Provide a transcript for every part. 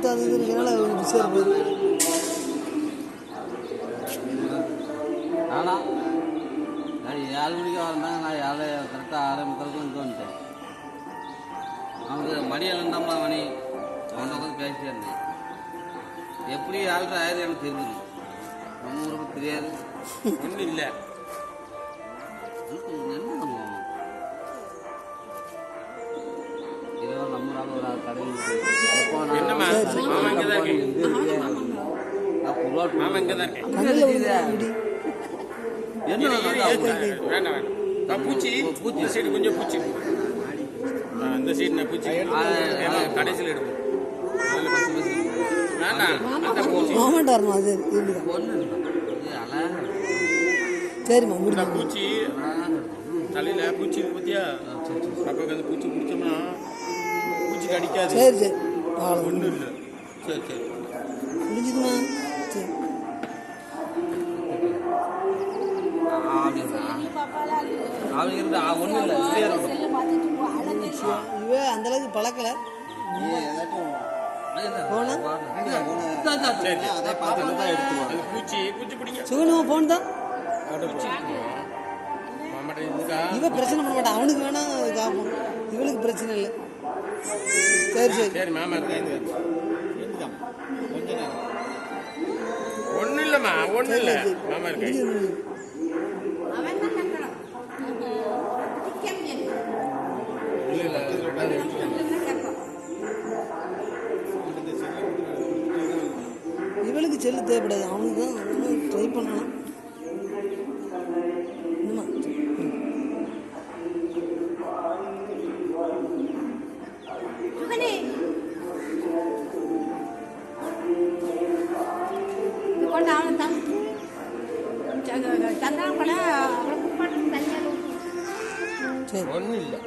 காற்று அது இதுனால பிஸியாக இருக்குது. ஆனால் நான் 7 மணிக்கு வரந்தாங்க. நான் 7 கரெக்டாக 6:30 இங்கே வந்துட்டேன். அவங்க மணி 2 மணி அவங்க பேசிட்டே இருந்தேன். எப்படி 7:30 ஆயிரம் எனக்கு தெரியுது. நம்ம ஊருக்கு தெரியாது ஒன்றும் இல்லை. என்ன பண்ணுவோம் இதெல்லாம் நம்ம நாள் ஒரு கடையில் பூச்சி பூச்சி சைடு கொஞ்சம் பூச்சி அந்த சைடு பூச்சி கடைசியில் எடுக்கும். சரிம்மா பூச்சி தலையில பூச்சி பத்தியா அப்போ அந்த பூச்சி பிடிச்சோம்னா பூச்சி கடிக்காது. சரி சரி ஒன்றும் இல்லை. சரி சரி முடிஞ்சுதுமா. சரி ஒன்றும் இல்லை. இவே அந்த அளவுக்கு பழக்கலை. சுகனுமா போன் தான் இவ பிரச்சனை பண்ண மாட்டான். அவனுக்கு வேணா காப்போம், இவளுக்கு பிரச்சனை இல்லை. சரி சரி சரி மாமா ஒன்றும் இல்லைம்மா ஒன்றும் இல்லை மாமா இருக்கு. இவளுக்கு செல்லு தேவைப்படாது. அவனுக்கு தான் ட்ரை பண்ணலாம். என்னம்மா சரி ஒன்றும் இல்லை.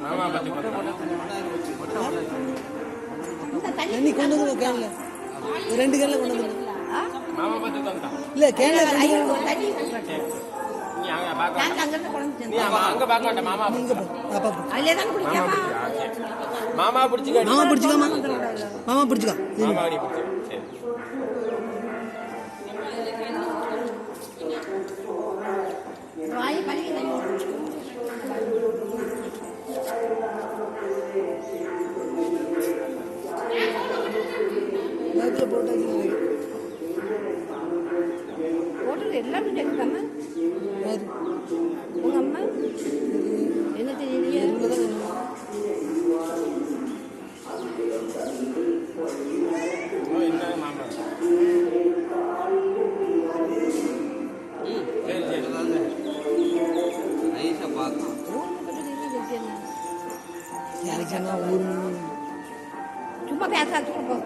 மாமா தண்ணி கொண்டு வந்து கேன்ல 2 கேன்ல கொண்டு வந்து மாமா பார்த்து உட்காந்துட்டான். இல்லை கேன்ல 2 கேன் அங்க பார்க்க மாட்டேன். மாமா மாமா பிடிச்சிக்க மாமா பிடிச்சிக்காமா மாமா பிடிச்சிக்கா மாமா அடி பிடிச்சி. போட்டது எல்லாமே கேட்குதாம்மா. உங்கள் அம்மா என்ன தெரியலையே. என்ன மாமா சரி சரி நைஸாக பார்க்கலாம். யாருக்குன்னா ஊர் சும்மா பேசாச்சு கொடுப்போம்.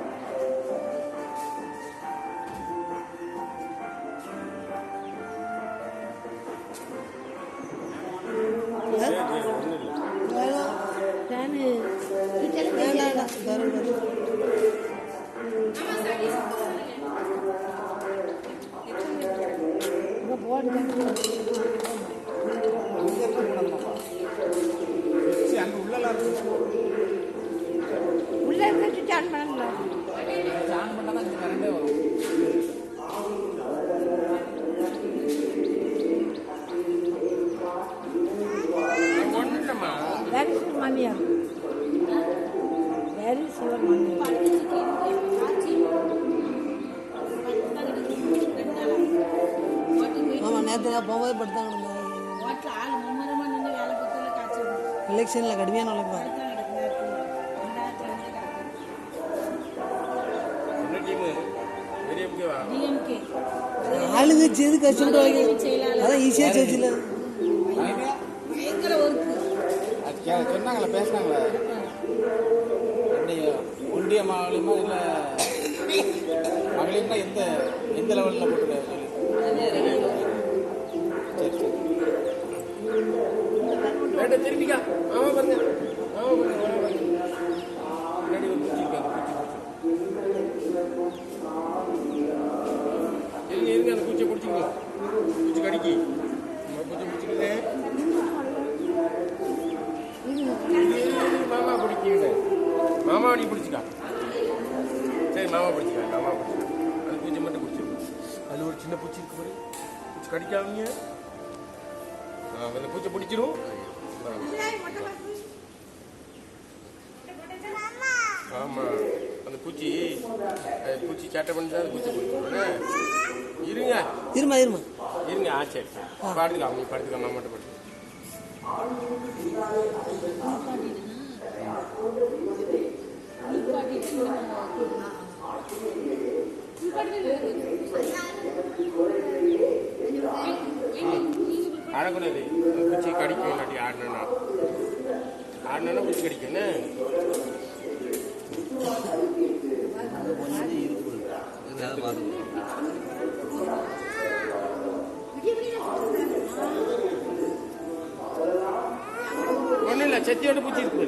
உள்ள இருந்து சான் பண்ணல. சான் பண்ணால் தான் கரண்டே வரும். ஒன்றுமா வேர் இஸ் மாமியார். வேர் இஸ் யுவர் மாமியார். ஆமாம் நேற்று நான் போகும்போது படுத்தாங்க. எலெக்ஷனில் கடுமையான உழைப்பாங்க. ஆளுங்கட்சி எது கஷ்டப்பட்டு வைக்க அதான் ஈஸியாக சேர்ச்சில சொன்னாங்களே பேசினாங்களே ஒன்றிய மகளிருமா இல்லை மகளிர்னா எந்த லெவலில் போட்டுருக்காரு. சரி சரி திரும்பிக்கா ஆமா பாருங்க ஆமா பாருங்க முன்னாடி ஒரு பூச்சி இருக்காங்க இருங்க அந்த பூச்சியை பிடிச்சிக்கோ பூச்சி கடிக்கி பூச்சி பிடிச்சிக்கிட்டு மாமா பிடிக்கும் நீ பிடிச்சிக்கா. சரி மாமா பிடிச்சிக்கா. அது பூச்சி மட்டும் பிடிச்சிருக்கு. அதில் ஒரு சின்ன பூச்சி இருக்கு பாரு. பூச்சி கடிக்காதீங்க. அந்த பூச்சி பிடிச்சிரும். ஆமாம் அந்த பூச்சி சேட்டை பண்ணி தான் பூச்சி பிடிச்சிருக்கேன். இருங்க இருங்க. சரி படுத்துக்கா. நீ படுத்துக்கா. மாமா மட்டும் படுத்து. ஆடக்கூடாது. பூச்சி கடிக்கும். இல்லாட்டி ஆடினா பூச்சி கடிக்குன்னு ஒன்றும் இல்லை. செத்தியோட பூச்சி இருக்குது.